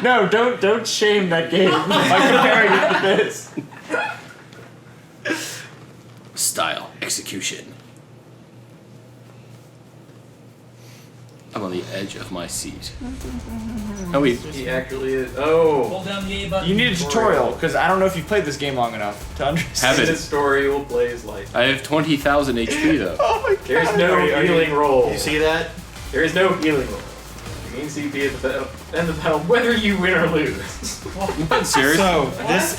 No, don't shame that game by comparing it to this. Style, execution. I'm on the edge of my seat. Oh wait, He actually is. Oh. Hold down the A button. You need a tutorial, because I don't know if you've played this game long enough to understand. Have it. His story will play his life. I have 20,000 HP though. Oh my god. There's no healing roll. You see that? There is no healing roll. You gain CP at the end of the battle, whether you win or lose. Serious? So this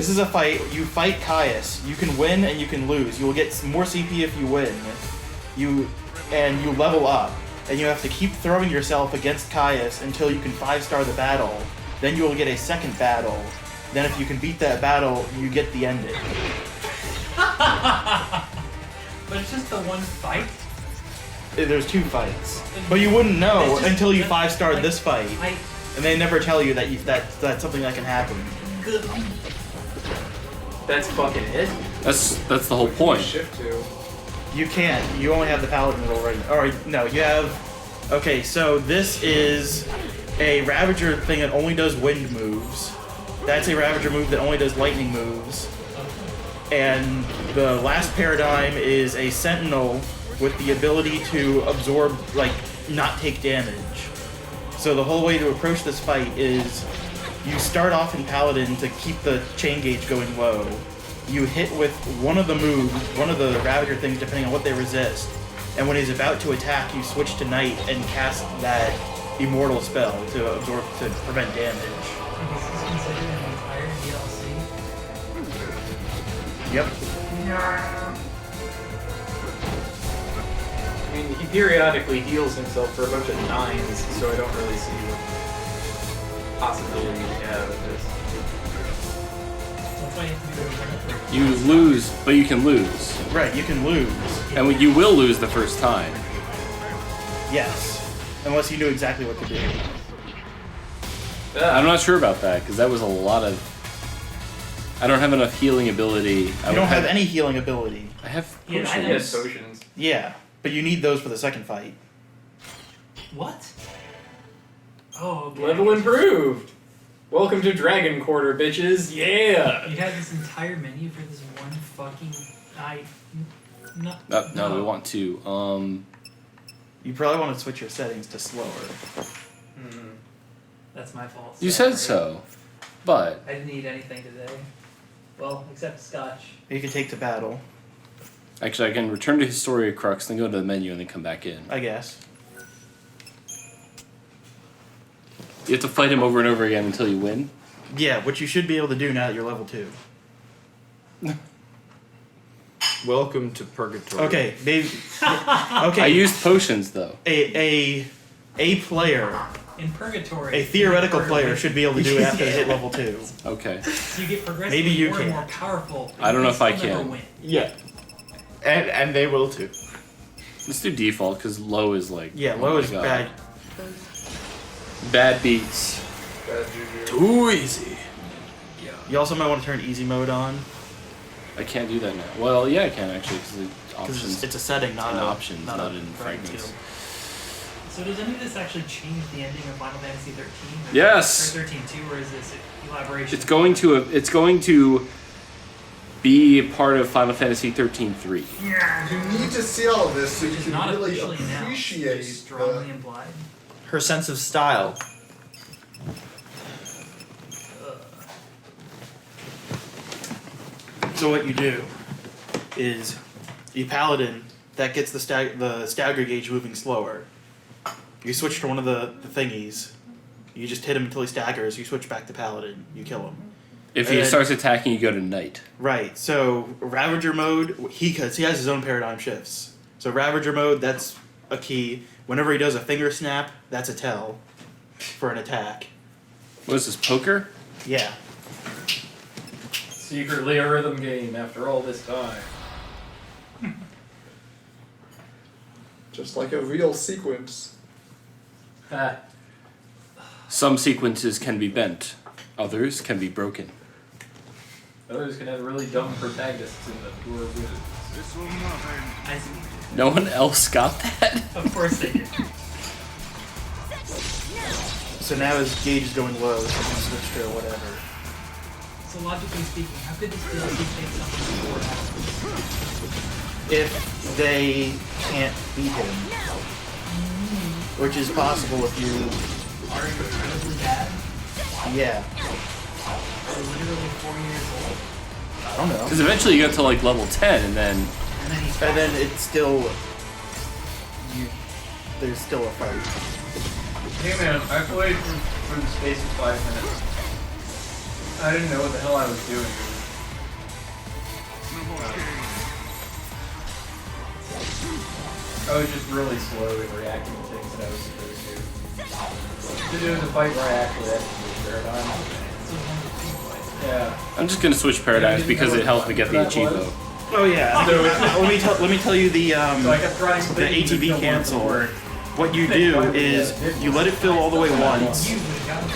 is a fight. You fight Caius. You can win and you can lose. You will get more CP if you win. You level up, and you have to keep throwing yourself against Caius until you can 5-star the battle. Then you will get a second battle. Then if you can beat that battle, you get the ending. But it's just the one fight? There's 2 fights, but you wouldn't know until you 5-starred this fight, and they never tell you that that's something that can happen. Good. That's fucking it. That's the whole point. Shift to. You can't. You only have the paladin roll right now. Or no, you have. Okay, so this is a Ravager thing that only does wind moves. That's a Ravager move that only does lightning moves. And the last paradigm is a Sentinel with the ability to absorb, like, not take damage. So the whole way to approach this fight is you start off in Paladin to keep the chain gauge going low. You hit with one of the moves, one of the Ravager things, depending on what they resist. And when he's about to attack, you switch to Knight and cast that Immortal spell to prevent damage. This is considered an entire DLC. Yep. I mean, he periodically heals himself for a bunch of 9s, so I don't really see what possibility we have of this. That's why you have to do it. You lose, but you can lose. Right, you can lose. And you will lose the first time. Yes. Unless you knew exactly what to do. I'm not sure about that, because that was a lot of... I don't have enough healing ability. You don't have any healing ability. I have Yeah, potions. He has potions. Yeah, but you need those for the second fight. What? Oh, okay. Level improved! Welcome to Dragon Quarter, bitches! Yeah! You had this entire menu for this one fucking... No. No, we want to. You probably want to switch your settings to slower. That's my fault. You Sorry. said so, but... I didn't eat anything today. Well, except scotch. You can take to battle, Actually, I can return to Historia Crux, then go to the menu, and then come back in. I guess. You have to fight him over and over again until you win? Yeah, which you should be able to do now that you're level 2. Welcome to Purgatory. Okay, maybe. Okay. I used potions, though. A player, In Purgatory. a theoretical player, should be able to do it after they hit Yeah. level 2. Okay. You get progressively Maybe you more and can. more powerful. but I don't you know if I still never can. win. Yeah. And they will too. Let's do default, because low is like... Yeah, oh low my is God. bad. Bad beats. Bad juju. Too easy. You also might want to turn easy mode on, I can't do that now. Well, yeah, I can actually, because the because options... it's a setting, not in a options, not a in fragment fragments. skill. So does any of this actually change the ending of Final Fantasy 13? Or Yes. Or 13-2, or is this elaboration? It's going to be part of Final Fantasy 13-3. You need to see all of this so you Which is can not really officially announced. appreciate It's strongly implied. Her sense of style. So what you do is you paladin that gets the stagger gauge moving slower. You switch to one of the thingies. You just hit him until he staggers. You switch back to paladin. You kill him. If he And- starts attacking, you go to Knight. Right. So Ravager mode, he has his own paradigm shifts. So Ravager mode, that's a key. Whenever he does a finger snap, that's a tell for an attack. What is this, poker? Yeah. Secretly a rhythm game after all this time. just like a real sequence. Ha. Some sequences can be bent. Others can be broken. Others can have really dumb protagonists in them who are wizards. I see. No one else got that? Of course they did. So now his gauge is going low, so he can switch to whatever. So logically speaking, how could this DLC take something 4 hours? If they can't beat him, which is possible if you, Are you incredibly bad? yeah, They're literally 4 years old. I don't know. Because eventually you get to like level 10 and then And then he's And then it's still, there's still a fight. Hey man, I played for the space of 5 minutes. I didn't know what the hell I was doing. I was just really slow at reacting to things that I was supposed to. To do the fight where I actually executed Paradigm. Yeah. I'm just gonna switch paradigms because it helps me get the Achivo. Oh yeah. So let me tell you the So I kept trying the things that ATB don't cancel. work. What you do is you let it fill all the way once. you would have gotten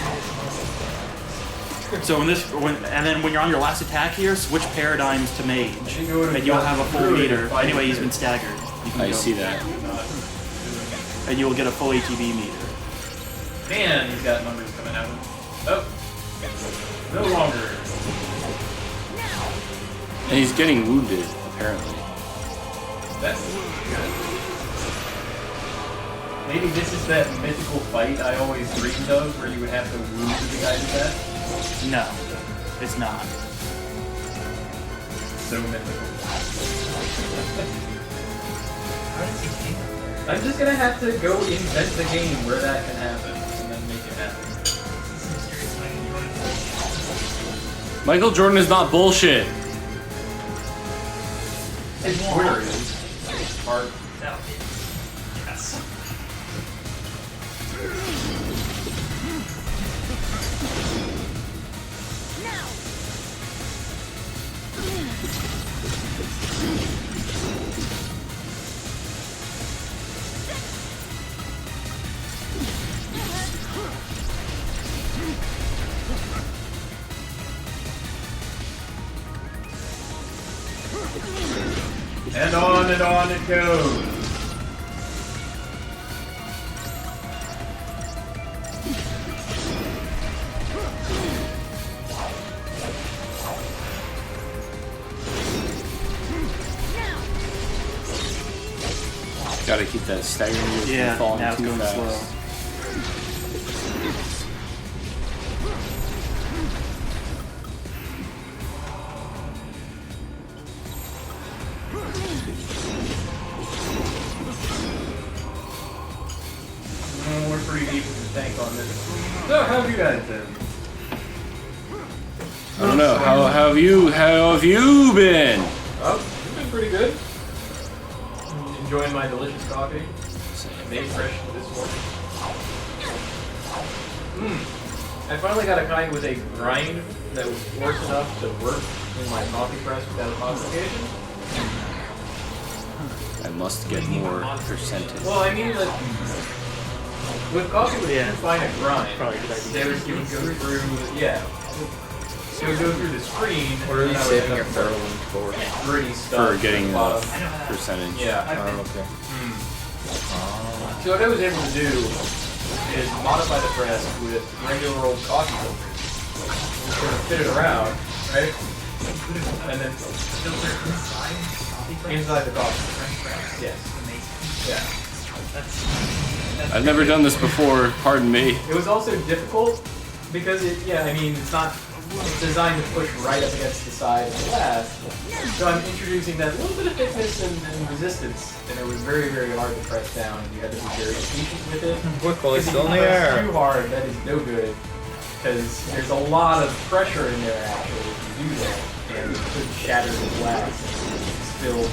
through this. So and then when you're on your last attack here, switch paradigms to mage, and you'll have a full meter. Anyway, he's been staggered. You can I go. see that. And you'll get a full ATB meter. Man, he's got numbers coming out of him. Oh. No longer. And he's getting wounded, apparently. That's good. Maybe this is that mythical fight I always dreamed of, where you would have to wound the guy to death. No, it's not. So mythical. How does he think of I'm just gonna have to go invent the game where that can happen, and then make it happen. this mysterious Michael Jordan? Michael Jordan is not bullshit. His Twitter is hard. That would be. Yes. And on it goes. Gotta keep that staggering move Yeah, from falling now it's too going fast. slow. We're pretty deep in the tank on this. So, how have you guys been? I don't know. How have you been? Oh, you've been pretty good. Enjoying my delicious coffee. Made fresh this morning. I finally got a kind with a grind that was force enough to work in my coffee press without complication. I must get more percentage. Well, I mean that with coffee with Yeah. too fine a grind, Probably a good idea. they would go through, yeah. It would go through the screen. What are you and I would saving end your up ferro with link for? gritty stuff. For getting at the bottom. enough percentage. Yeah. Oh, okay. So what I was able to do is modify the press with regular old coffee filters. Sort of fit it around, right? And then Filter inside coffee press? inside the coffee. French press? Yes. Amazing. Yeah. That's I've never done this before, pardon me. It was also difficult because it's not designed to push right up against the side of the glass. So I'm introducing that little bit of thickness and resistance, and it was very, very hard to press down, and you had to be very patient with it. Look, well, it's Because if still in you the press air. too hard, that is no good. Because there's a lot of pressure in there actually if you do that, and it could shatter the glass and still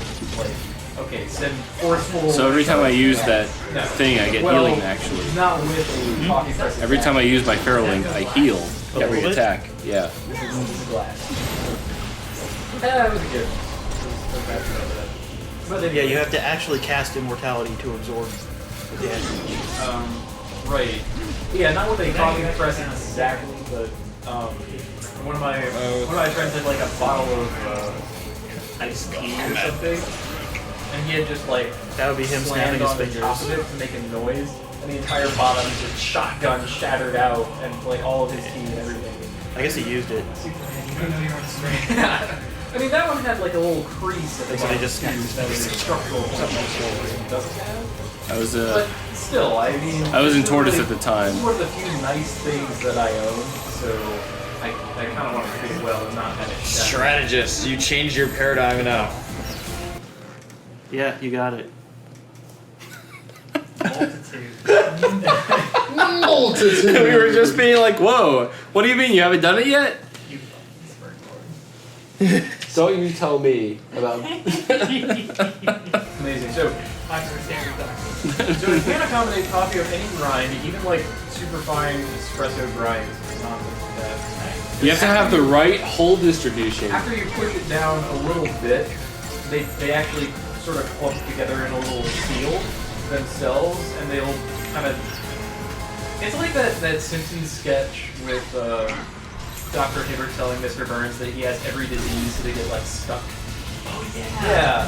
okay, send forceful. So every time I use that No. thing, I get Well, healing actually. Not with a coffee press. Every time I use my ferro link, I heal every little bit? attack. Yeah. This is glass. That was good. But then, Yeah, you have to actually cast immortality to absorb the damage. Right. Yeah, not with a coffee press exactly, but one of my friends had like a bottle of iced tea or something, and he had just like That would be him slammed snapping his on the top fingers. of it to make a noise, and the entire bottom just shotgun shattered out, and like all of his team and everything. I guess he used it. Superman, you don't know your own strength. I mean, that one had like a little crease at the So they bottom. just that was a structural something it doesn't have. I was But still, I mean, I was in this is Tortoise really- at the time. This is one of the few nice things that I own, so I kind of want to treat it well and not have it shattered. Strategist, you changed your paradigm now. Yeah, you got it. Multitude. Multitude. we were just being like, whoa, what do you mean you haven't done it yet? You fucking springboard. Don't you tell me about. Amazing. So Oxford Standard Doctor. So it can accommodate coffee of any grind, even like super fine espresso grinds. It's not that. You have to have the right hole distribution. After you push it down a little bit, they actually sort of clump together in a little seal themselves, and they'll kind of. It's like that Simpsons sketch with Dr. Hibbert telling Mr. Burns that he has every disease, so they get like stuck. Oh yeah. Yeah.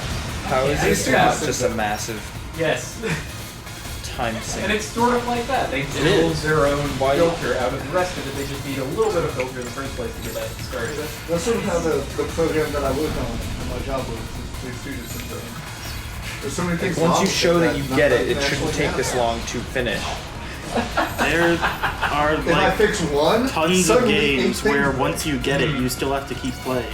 How is Yeah, this yeah. not just a massive Yes. time sink? And it's sort of like that. They build their own filter out of the rest of it. They just need a little bit of filter in the first place to get that started. That's sort of how the program that I work on in my job was. Is student syndrome. There's so many things. Once wrong you with show that you none get of it, them it shouldn't actually take this happen. long to finish. There are If I like fix one, tons of suddenly games 8 where things- once you get it, you still have to keep playing.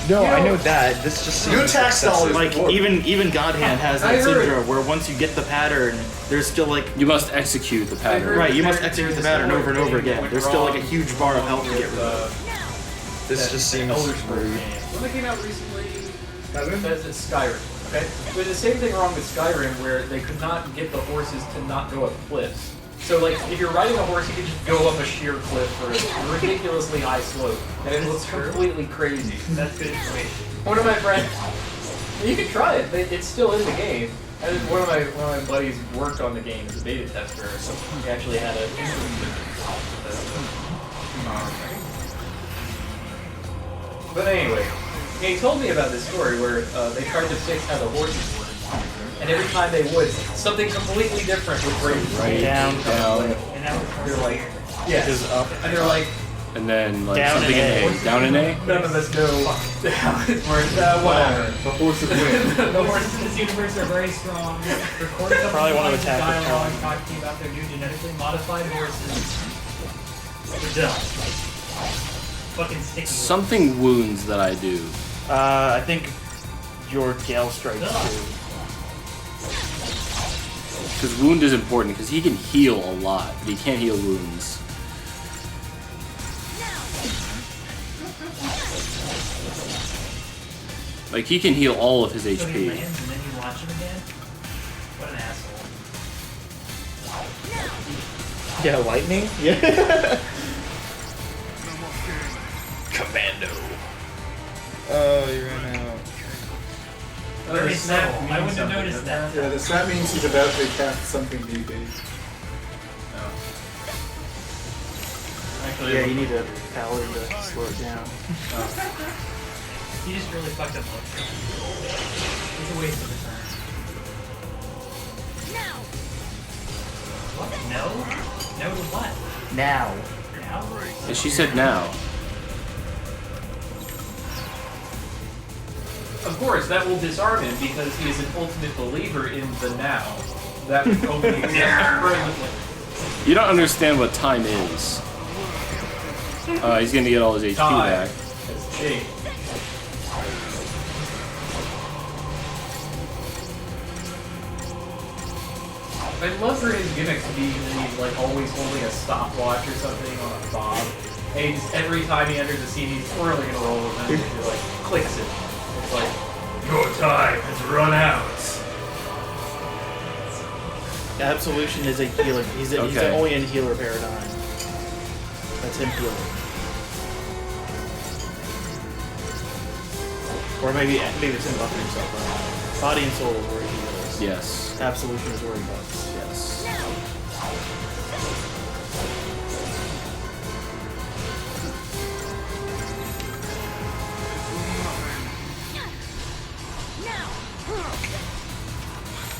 No, You I know- know that. This just Your seems tax dollars- excessive. Like even God Hand has I that heard- syndrome where once you get the pattern, there's still like You must execute the pattern. right. You must There- execute the there's a pattern over and over similar thing again. that There's went still like a wrong huge bar of health to get with, rid of. This just seems Elder Scrolls rude. game. When they came out recently, Skyrim? that's Skyrim. Okay, there's the same thing wrong with Skyrim where they could not get the horses to not go up cliffs. So like, if you're riding a horse, you can just go up a sheer cliff for a ridiculously high slope, and it looks completely crazy. That's good information. One of my friends, you can try it. It's still in the game. And one of my buddies worked on the game as a beta tester, so he actually had a. But anyway, he told me about this story where they tried to fix how the horses work, and every time they would, something completely different would break. Right, Down, down, And that was They're like, yeah, Just up. and they're like, and then like Down something an in A. Down an A? none of us know down. Whatever. The horses win. the horses in this universe are very strong. Recorded a couple Probably want to lines of attack the dialogue town. talking about their new genetically modified horses. We're done. Fucking sticky. Something wounds that I do. I think your Gale strikes Ugh. too. Because wound is important, because he can heal a lot, but he can't heal wounds. Like, he can heal all of his So he HP. lands and then you launch him again? What an asshole. Yeah, lightning? Yeah. Commando. Oh, you ran out. Very subtle. I wouldn't have noticed that. Yeah, that means he's about to cast something DB. Actually, Yeah, you need a paladin to slow it down. You just really fucked up Motion. It's a waste of a turn. What? No? No to what? Now. Now? And she said now. Of course, that will disarm him because he is an ultimate believer in the now. That only exists presently. You don't understand what time is. He's gonna get all his HP Time back. has changed. I'd love for his gimmick to be that he's like always holding a stopwatch or something on a fob. And he just, every time he enters a scene, he's totally gonna roll with him and he like clicks it. It's like, your time has run out. Absolution is a healer. He's Okay. only in healer paradigm. That's him healing. Or maybe it's him buffing himself up. Body and soul is where he heals. Yes. Absolution is where he buffs. Yes.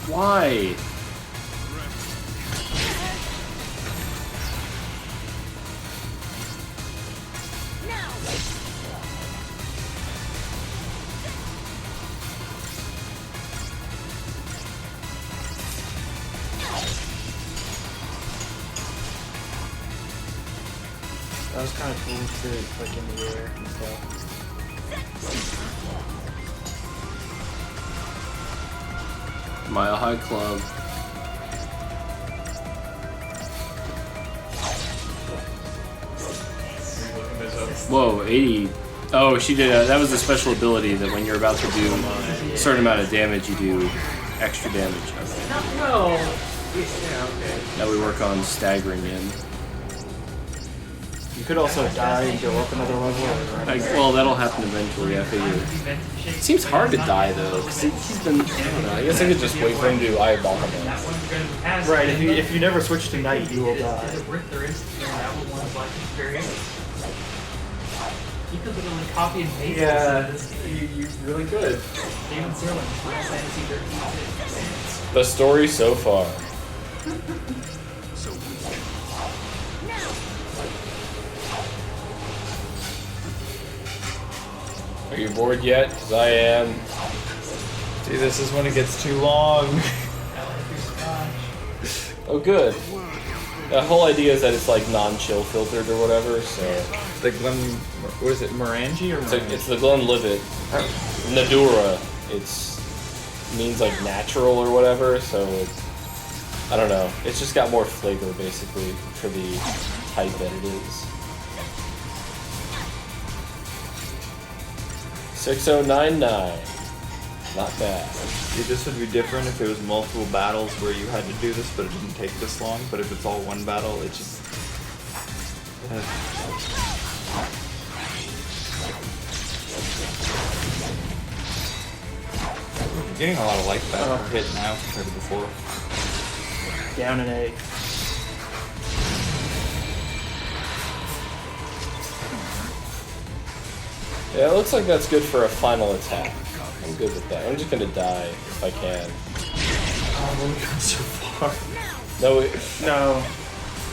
Why? That was kind of cool to like in the air and stuff. Mile High Club. Whoa, 80. Oh, she did. That was a special ability that when you're about to do a certain amount of damage, you do extra damage. Okay. No. Yeah, okay. Now we work on staggering in. You could also die and go up another level. Well, that'll happen eventually, I figure. It seems hard to die though, because he's been. I don't know. I guess I could just wait for him to do eyeball him. Right, if you never switch to knight, you will die. You could literally copy and paste Yeah, this. you really could. David Zerlin, Final Fantasy 13. The story so far. Are you bored yet? Because I am. See, this is when it gets too long. Oh, good. The whole idea is that it's like non-chill filtered or whatever, so. The Glen, what is it, Morangi or Morangi? It's the Glenlivet. Nadura. It's means like natural or whatever, so it's, I don't know. It's just got more flavor basically for the type that it is. 6099. Not bad. See, this would be different if it was multiple battles where you had to do this, but it didn't take this long. But if it's all one battle, it just. You're getting a lot of life back per hit now compared to before. Down an A. Yeah, it looks like that's good for a final attack. I'm good with that. I'm just gonna die if I can. Oh, we've gone so far. No,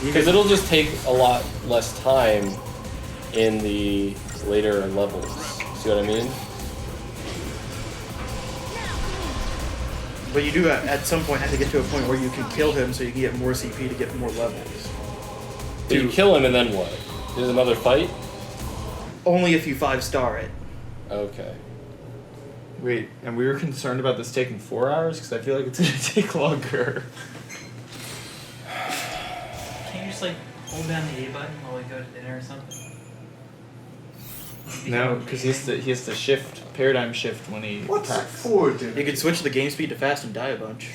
because it'll just take a lot less time in the later levels. See what I mean? But you do at some point have to get to a point where you can kill him so you can get more CP to get more levels. So you kill him and then what? There's another fight? Only if you 5-star it. Okay. Wait, and we were concerned about this taking 4 hours? Because I feel like it's going to take longer. Can't you just like hold down the A button while we go to dinner or something? No, because he has to shift, paradigm shift when he What's it attacks. for, dude? You could switch the game speed to fast and die a bunch.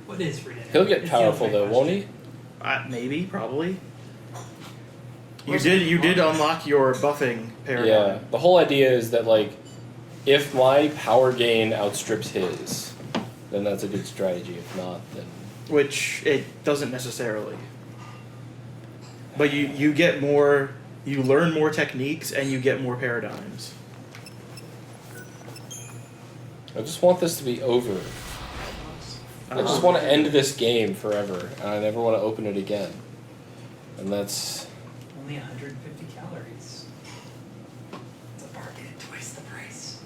What is for dinner? He'll get It's the powerful ultimate though, won't he? question. Maybe, probably. You did unlock your buffing paradigm. Yeah. The whole idea is that like, if my power gain outstrips his, then that's a good strategy. If not, then Which it doesn't necessarily. But you get more, you learn more techniques and you get more paradigms. I just want this to be over. I just want to end this game forever, and I never want to open it again. And that's. Only 150 calories. It's a bargain at twice the price.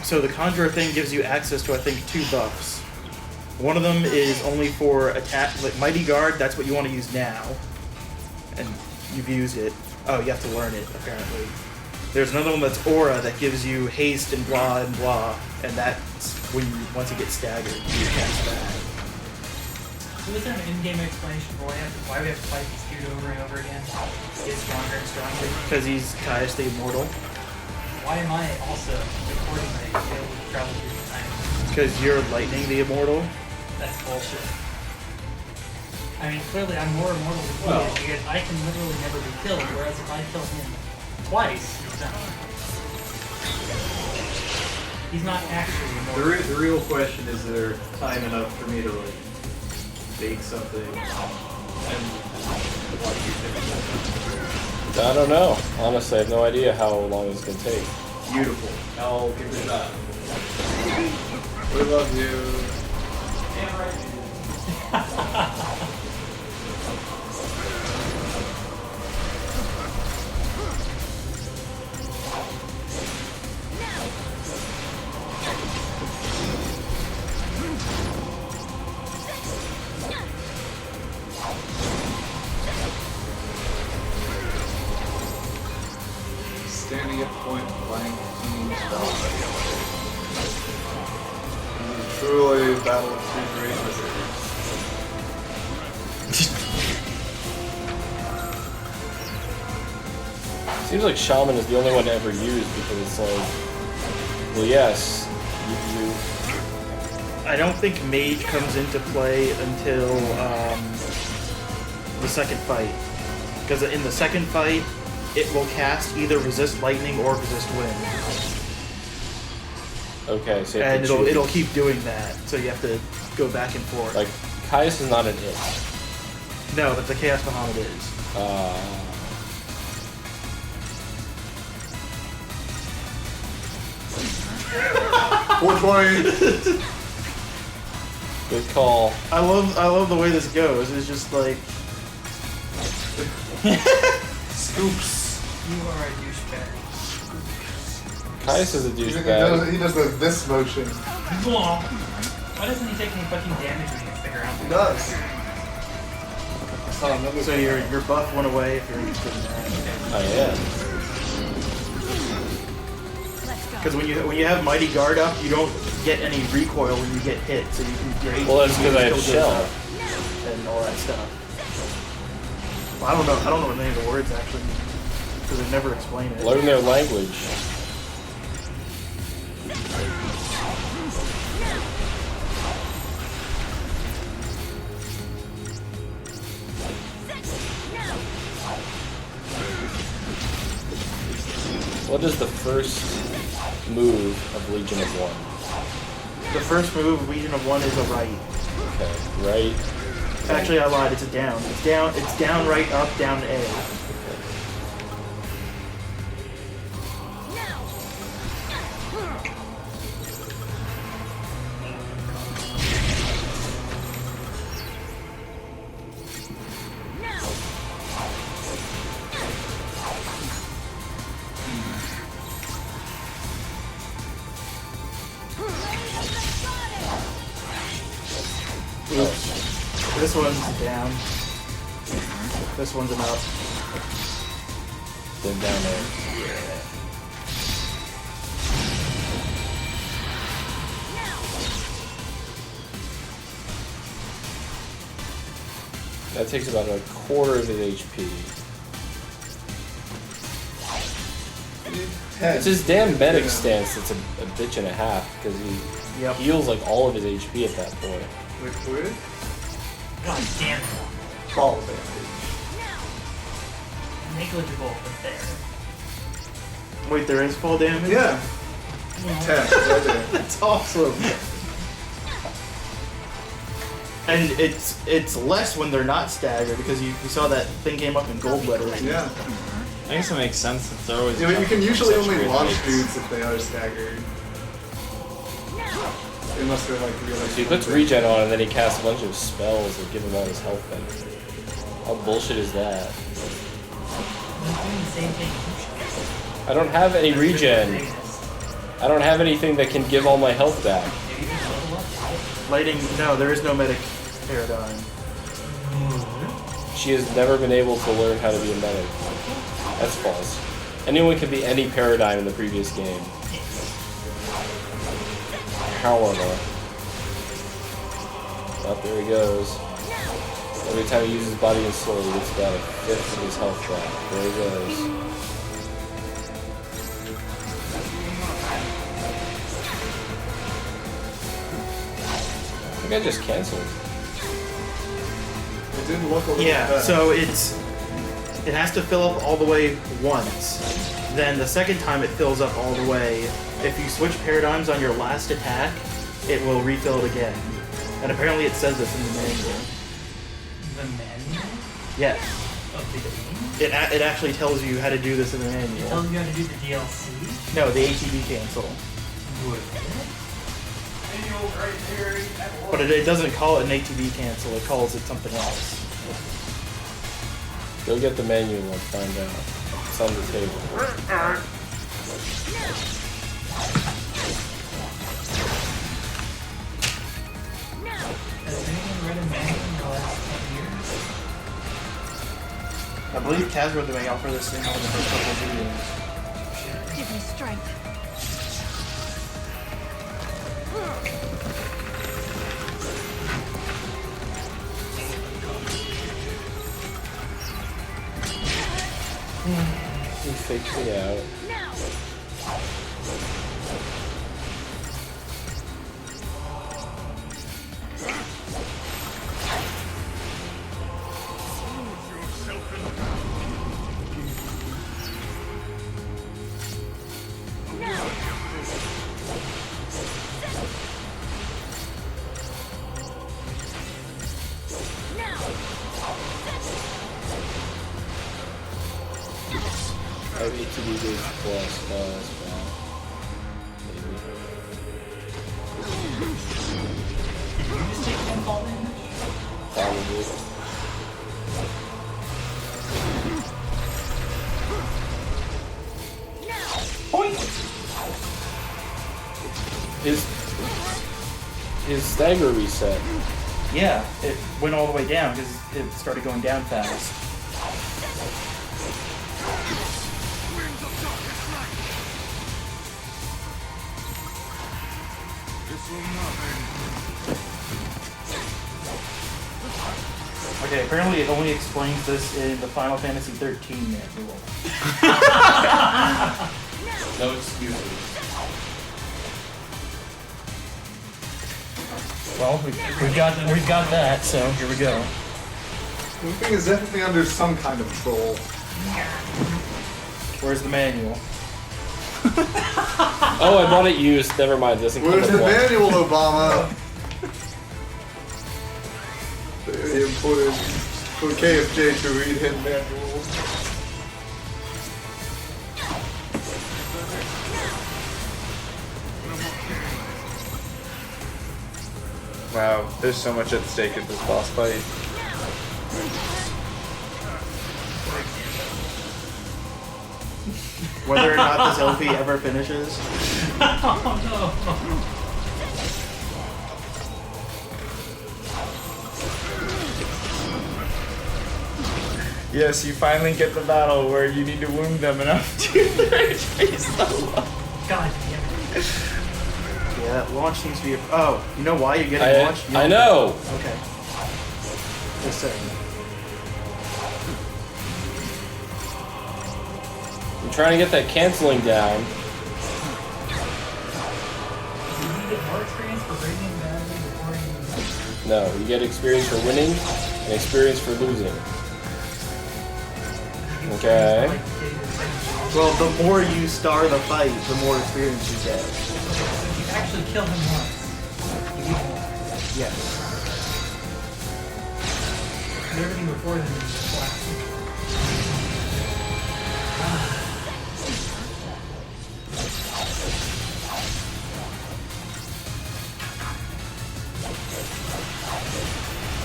So the Conjurer thing gives you access to, I think, 2 buffs. One of them is only for attack, like Mighty Guard, that's what you want to use now. And you've used it. Oh, you have to learn it, apparently. There's another one that's Aura that gives you haste and blah, and that's when you, once you get staggered, you cast that. So is there an in-game explanation for why we have to fight this dude over and over again? Get stronger and stronger. Because he's Caius the Immortal. Why am I also recording that you failed to travel through time? Because you're Lightning the Immortal. That's bullshit. I mean, clearly I'm more immortal than he is because I can literally never be killed, whereas if I kill him twice, he's done. He's not actually immortal. The real question is there time enough for me to like bake something and watch you finish I don't know. Honestly, I have no idea how long it's gonna take. that? Beautiful. I'll give it a shot. We love you. Damn right, dude. battle of two races. Seems like Shaman is the only one to ever use because it's like, well, yes, you I don't think Mage comes into play until the second fight. Because in the second fight, it will cast either resist lightning or resist wind. okay, so you have And to choose. it'll keep doing that, so you have to go back and forth. Like, Caius is not an it. No, but the Chaos Bahamut is. 420. Good call. I love the way this goes. It's just like Scoops. You are a douchebag. Caius is a He douchebag. does this motion. Why doesn't he take any fucking damage when he hits the ground? He does. I saw another so your buff went away if you're interested in that. Oh yeah. Because when you have Mighty Guard up, you don't get any recoil when you get hit, so your Well, that's because I have still goes shell. up and all that stuff. Well, I don't know what any of the words actually mean because they never explain it. Learn their language. What is the first move of Legion of One? The first move of Legion of One is a right. Okay, right. Actually, I lied. It's a down. It's down. It's down, right, up, down, A. Oops. This one's down. This one's an up. Then down there. That takes about a quarter of his HP. It's his damn medic stance that's a bitch and a half because he heals like all of his HP at that point. Liquid. God damn it. Ball damage. Negligible, but there. Wait, there is full damage? Yeah. 10. Right there. That's awesome. And it's less when they're not staggered because you saw that thing came up in gold lettering. Yeah. I guess it makes sense since they're always. Yeah, but you can usually such only great launch hits. dudes if they are staggered. Unless they're like really. So he puts regen on and then he casts a bunch of spells that give him all his health back. How bullshit is that? I'm doing the same thing. I don't have any regen. I don't have anything that can give all my health back. Maybe just level up. Lighting, no, there is no medic paradigm. She has never been able to learn how to be a medic. That's false. Anyone can be any paradigm in the previous game. However. Oh, there he goes. Every time he uses body and soul, he gets about a fifth of his health back. There he goes. I think I just canceled. It didn't look a little Yeah, bad. so it has to fill up all the way once. Then the second time it fills up all the way, if you switch paradigms on your last attack, it will refill it again. And apparently it says this in the manual. The manual Yes. of the game? It actually tells you how to do this in the It manual. tells you how to do the DLC? No, the ATB cancel. Would But it doesn't call it an ATB cancel, it calls it something else. Go get the manual and find out. It's on the table. Has anyone read a manual in the last 10 years? I believe Kaz wrote the manual for this in one of the first couple of videos. Give me strength. He faked me out. I have ATB gauge plus spell. Maybe. Did you just take 10 fall damage? Probably. His stagger reset. Yeah, it went all the way down because it started going down fast. Okay, apparently it only explains this in the Final Fantasy 13 manual. No excuses. Well, we've got that, so here we go. The thing is definitely under some kind of troll. Where's the manual? Oh, I bought it used. Never mind. Doesn't come Where's with the one. manual, Obama? They imported for KFJ to read his manual. Wow, there's so much at stake at this boss fight. Whether or not this LP ever finishes. Oh Yes, you finally get the battle where you need to wound them enough to face the wall. no. God damn it. Yeah, that launch seems to be. Oh, you know why you're getting launched? You I know. Okay. Just saying. I'm trying to get that canceling down. Do you get more experience for breaking badly before you... No, you get experience for winning and experience for losing. Okay. Well, the more you star the fight, the more experience you get. Okay, so if you actually kill him once, you get more. Yes. And everything before then is flat.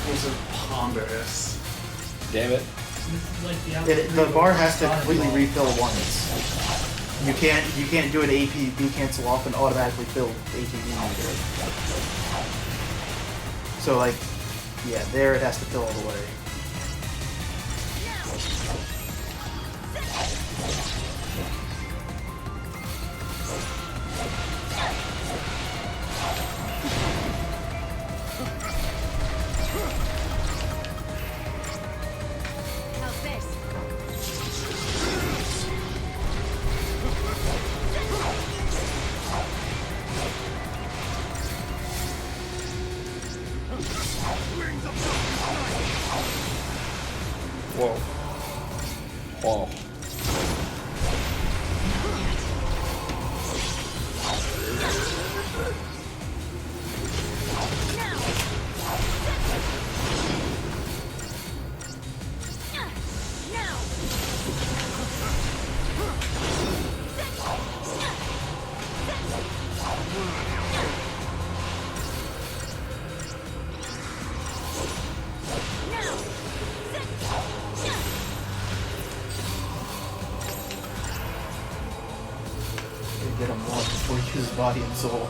This is ponderous. Damn it. So this is like The bar has to completely refill once. You can't do an APB cancel off and automatically fill ATB meter. So like, yeah, there it has to fill all the way. How's this? Whoa. Whoa. Get him launched before he uses body and soul.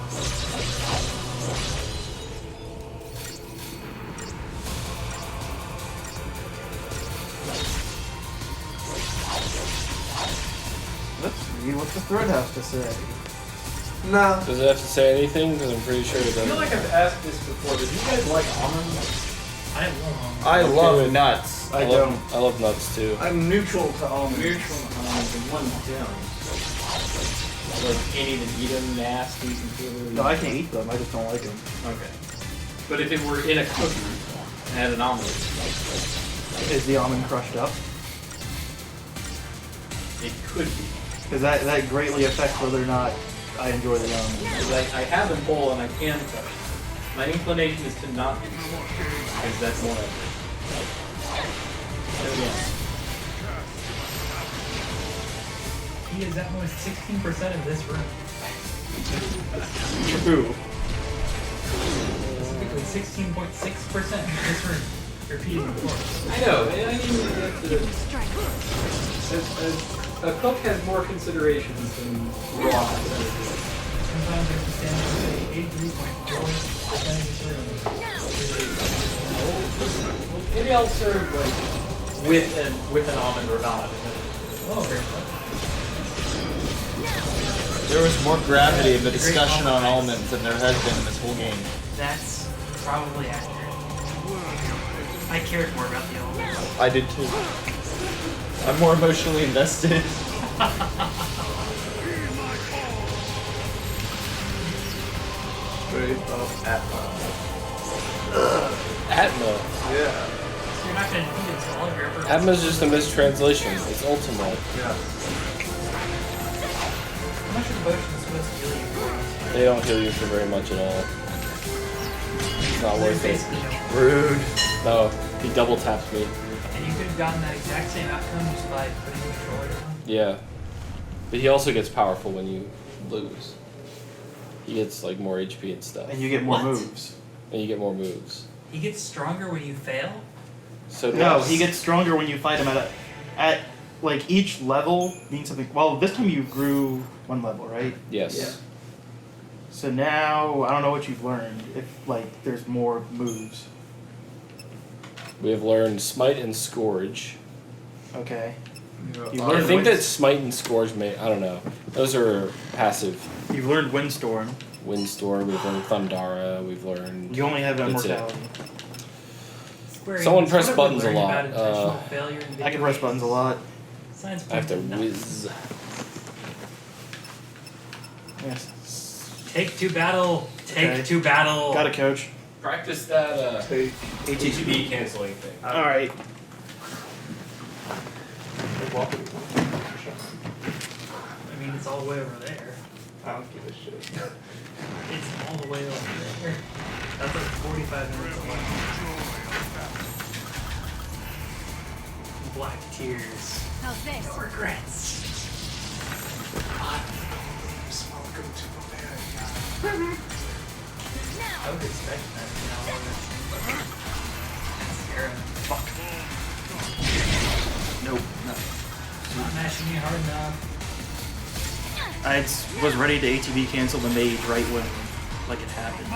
Let's read what the thread has to say. Nah. Does it have to say anything? Because I'm pretty sure it I feel doesn't. like I've asked this before, but do you guys like almonds? I love I Okay love with- nuts. nuts. I don't. I love nuts too. I'm neutral to almonds. Neutral almonds and one down. Like can't even eat them, nasty, completely. No, I can eat them. I just don't like them. Okay. But if it were in a cookie and had an omelet, Is the almond crushed up? it could be. Because that greatly affects whether or not I enjoy the almond. Because I have them whole and I can cut it. My inclination is to not do so, because that's more effort. So yeah. He is at most 16% of this room. True. Specifically 16.6% of this room. Repeating the course. I know, I mean, a cook has more considerations than raw. Sometimes there's a standard say 83.4% of this room. Maybe I'll serve like with an almond or not. Oh, very well. There was more gravity in the discussion on almonds than there has been in this whole game. That's probably accurate. I cared more about the elements. I did too. I'm more emotionally invested. Straight up Atma. Atma. Yeah. So you're not going to defeat it to all of your efforts. Atma's just a mistranslation. It's Ultima. Yeah. How much of the potion is supposed to heal you for? They don't heal you for very much at all. It's not worth it. Basically, no. Rude. No, he double tapped me. And you could have gotten that exact same outcome just by putting the controller down. Yeah. But he also gets powerful when you lose. He gets like more HP and stuff. And you get more What? moves. And you get more moves. He gets stronger when you fail? So No, he gets stronger when you fight him at like each level means something. Well, this time you grew one level, right? Yes. Yeah. So now I don't know what you've learned. If like there's more moves. We have learned Smite and Scourge. Okay. Yeah. I think that Smite and Scourge may, I don't know. Those are passive. You've learned Windstorm. Windstorm, we've learned Thundara, we've learned... You only have That's it. immortality. Square Someone Enix, press what have we buttons a learned lot. about intentional failure in I can video press games? buttons a lot. Science I have to pointed nuts. whiz. Yes. Take to battle. Take Okay. to battle. Got it, coach. Practice that Take. ATB canceling thing. All right. I mean, it's all the way over there. I don't give a shit. It's all the way over there. That's like 45 minutes away. Black tears. How's this? No regrets. Welcome to Bavaria. I would expect that, you know. Sarah. Fuck. Nope. No. Not mashing me hard enough. I was ready to ATB cancel the mage right when like it happened.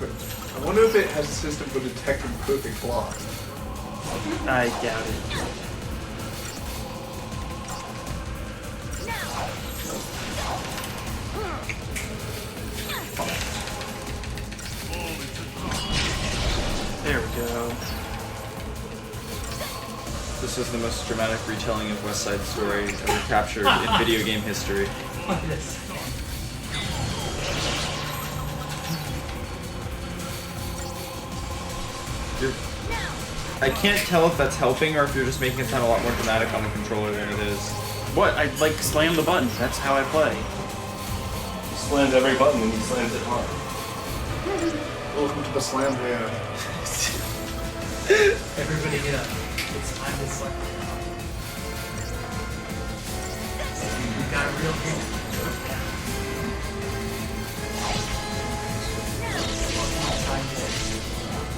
I wonder if it has a system for detecting perfect blocks. I doubt it. There we go. This is the most dramatic retelling of West Side Story ever captured in video game history. Look at this. I can't tell if that's helping or if you're just making it sound a lot more dramatic on the controller than it is. What? I like slam the buttons. That's how I play. He slams every button and he slams it hard. Welcome to the slam jam. Everybody get up. It's time to select. We've got a real game.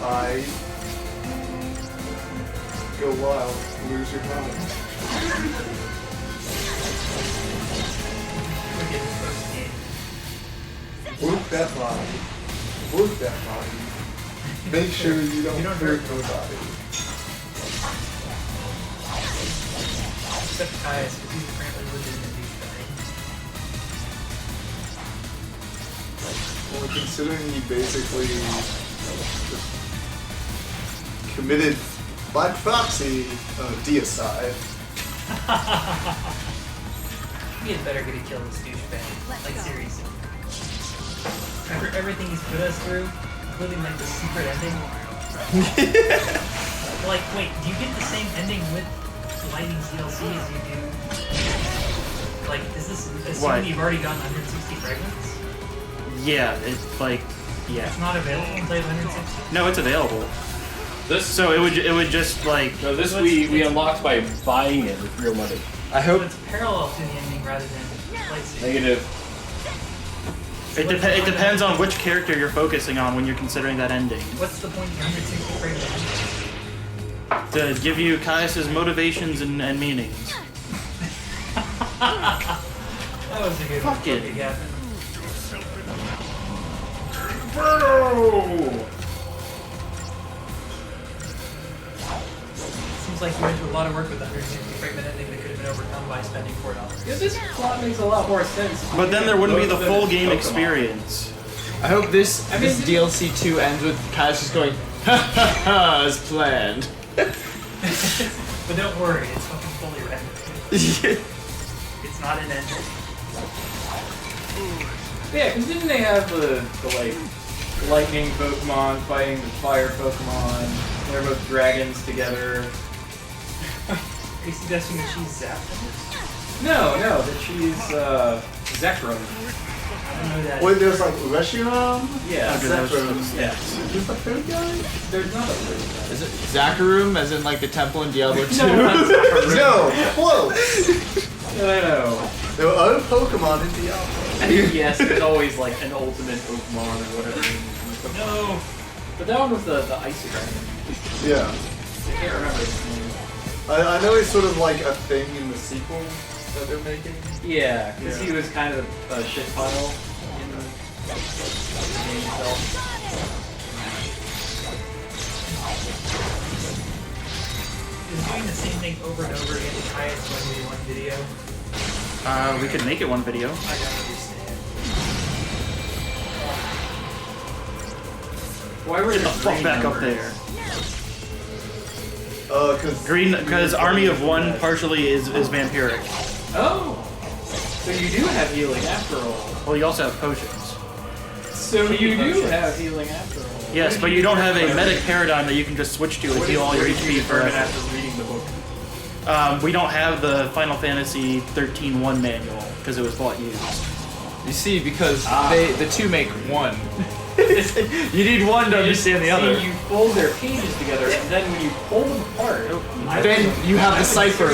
I go wild, lose your mind. Look at this first game. Whoop that line. work that body. Make sure you don't hurt nobody. Except Caius, because he's apparently legitimate douchebag. Well, considering he basically committed by proxy deicide. He had better get a kill this douchebag. Like, seriously. Everything he's put us through, including like the secret ending. Like, wait, do you get the same ending with Lightning's DLC as you do? Like, is this assuming What? you've already gotten 160 fragments? Yeah, it's like, yeah. It's not available until you have 160? No, it's available. This So it would just like. no, this we unlocked by buying it with real money. I So hope it's parallel to the ending rather than lightsaber. Negative. It depends on which character you're focusing on when you're considering that ending. What's the point of 160 fragments? To give you Caius's motivations and meanings. That was a good Fuck it. one, Gavin. Seems like you went through a lot of work with the 160 fragment ending that could have been overcome by spending $4. Yeah, this plot makes a lot more sense. But then there wouldn't be the Both of full them game Pokemon. experience. I hope this I mean, this DLC 2 ends with Kai's just going ha ha ha as planned. But don't worry, it's fucking fully rendered. It's not an engine. Yeah, because didn't they have the like lightning Pokemon fighting the fire Pokemon? They're both dragons together. Are you suggesting that she's Zapdos? No, that she's Zekrom. I don't know that. Wait, there's like Reshiram? Yeah, Okay, that was- Zekrom. Yeah. Who's the third guy? There's not a third Is it Zakarum, as in like the temple in Diablo 2? No, close. No. There were other Pokemon in Diablo. Yes, there's always like an ultimate Pokemon or whatever. No! But that one was the Ice Dragon. Yeah. I can't remember his name. I know it's sort of like a thing in the sequel that they're making. Yeah, because Yeah. he was kind of a shit pile in the game itself. Is doing the same thing over and over again to Caius when we do one video? We could make it one video. I don't understand. Why were Get the there fuck green back up numbers? there. Because Army of One partially is vampiric. Oh! So you do have healing after all. Well, you also have potions. So you do have healing after all. Yes, but you don't have a medic paradigm that you can just switch to and heal all your HP determine forever. after reading the book? We don't have the Final Fantasy 13-1 manual because it was bought used. You see, because the two make one. You need one to understand the other. See, you fold their pages together, and then when you pull them apart, Then you have the cipher.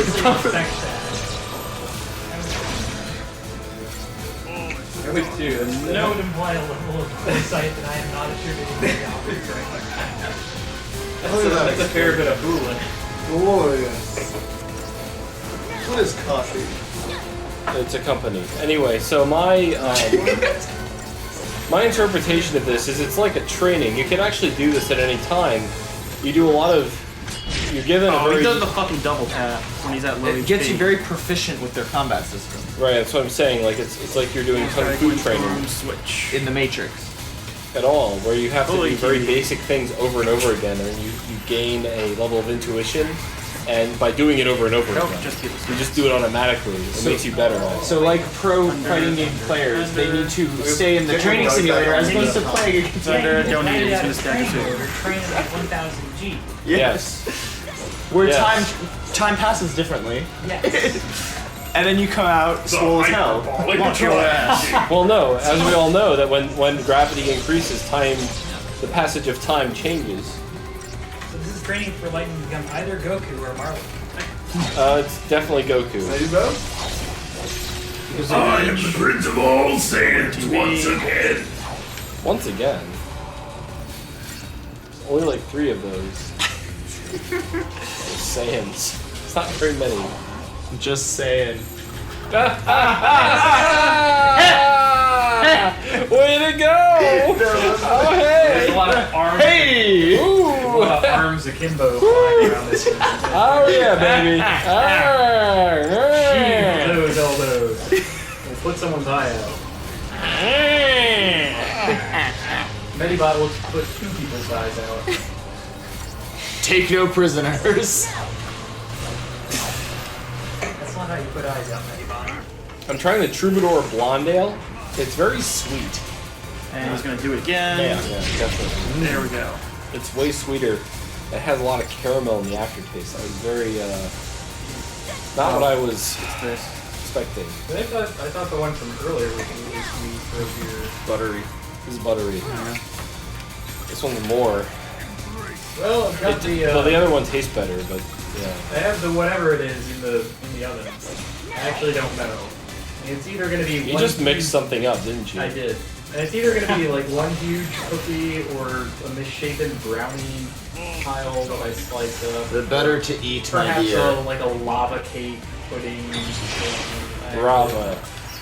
I would too. That would imply a level of foresight that I am not attributing to the operator right That's a fair bit of fooling. glorious. What is coffee? It's a company. Anyway, so my my interpretation of this is it's like a training. You can actually do this at any time. You do a lot of. You're given a Oh, he very does the fucking double tap when he's at low It gets HP. you very proficient with their combat system. right. That's what I'm saying. Like it's like you're doing kung fu training Switch. In the Matrix. at all, where you have to Holy do very TV. basic things over and over again, and you gain a level of intuition, and by doing it over and over Nope, again, just keep it you just do it automatically. It makes you better at it. So like pro fighting game players, they need to stay in the training simulator as opposed to playing against It's under now. donated Yeah, to the stack training suit. mode or training at 1000 G. Yes. Where Yes. time passes differently. Yes. And then you come out swole as hell. Launch your ass. Well, no, as we all know, that when gravity increases, the passage of time changes. So this is training for Lightning to become either Goku or Marley. It's definitely Goku. There you go. I am the Prince of all Saiyans once again. Once again. Only like 3 of those. Saiyans. It's not very many. Just saying. Way to go! Oh, Brothers Akimbo flying around this thing. Oh yeah, baby. Shoot those elbows. We'll put someone's eye out. Medibot will put 2 people's eyes out. Take no prisoners. That's not how you put eyes out, Medibot. I'm trying the Troubadour Blonde Ale. It's very sweet. And he's gonna do it again. Yeah, definitely. There we go. It's way sweeter. It has a lot of caramel in the aftertaste. I was very, not what I was This. expecting. I thought the one from earlier was really sweet for beer. Buttery. This is buttery. This one's more. Well, I've got Well, the other one tastes better, but yeah. I have the whatever it is in the oven. I actually don't know. It's either gonna be You just mixed something up, didn't you? I did. And it's either gonna be like one huge cookie or a misshapen brownie pile that I sliced up. The better to eat, my Perhaps dear. like a lava cake pudding. Bravo.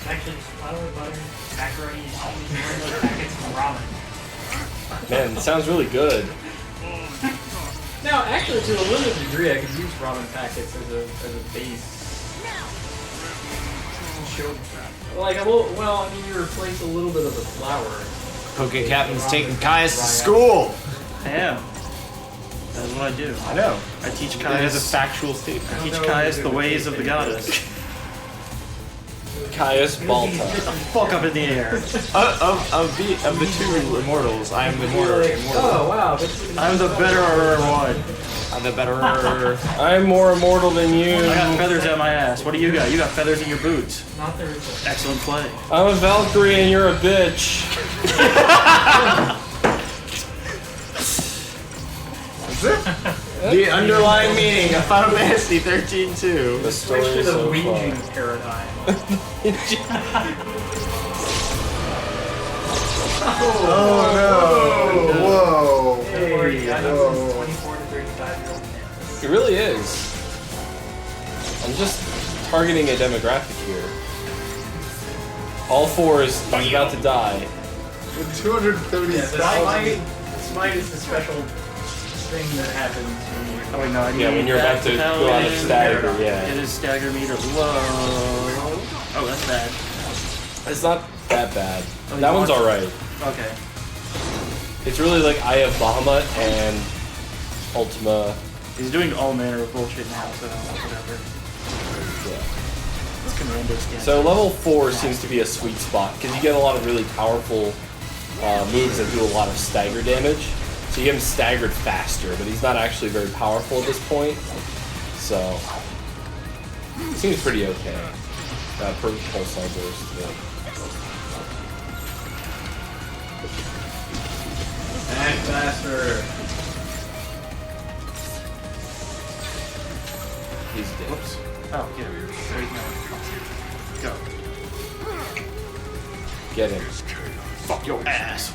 Actually, just flour, butter, macaroni, and cheese, and those packets of ramen. Man, it sounds really good. Now, actually, to a limited degree, I could use ramen packets as a base. Like a little, well, I mean, you replace a little bit of the flour. Poke Captain's taking Caius to school. I am. That's what I do. I know. I teach It is a Caius. factual statement. I teach Caius the ways of the goddess. Caius Balta. Get the fuck up in the air. Of the 2 immortals, I am the more immortal. Oh, wow. I'm the better one. I'm the better. I'm more immortal than I you. got feathers out my ass. What do you got? You got feathers in your boots. Not there is a Excellent play. I'm a Valkyrie and you're a bitch. The underlying meaning of Final Fantasy 13-2. The story Switch to is the so whinging fun. paradigm. Oh no! Whoa! Hey, I Whoa. know 24 to 35-year-old man. It really is. I'm just targeting a demographic here. All 4 is about to die. With 230 Yeah, the smite is the special thing that happens when you. Oh wait, no, I need Yeah, when you're that about to go out of paladin. stagger, yeah. It is stagger meter low. Oh, that's bad. It's not that bad. Oh, That you one's want- alright. Okay. It's really like I have Bahamut and Ultima. He's doing all manner of bullshit now, so whatever. Yeah. It's commando scan. So level 4 seems to be a sweet spot because you get a lot of really powerful moves that do a lot of stagger damage. So you get him staggered faster, but he's not actually very powerful at this point. So it seems pretty okay. Per pulsar burst. Yeah. Act faster. He's dead. Whoops. Oh, yeah. Wait, no. Go. Get him. Fuck your ass.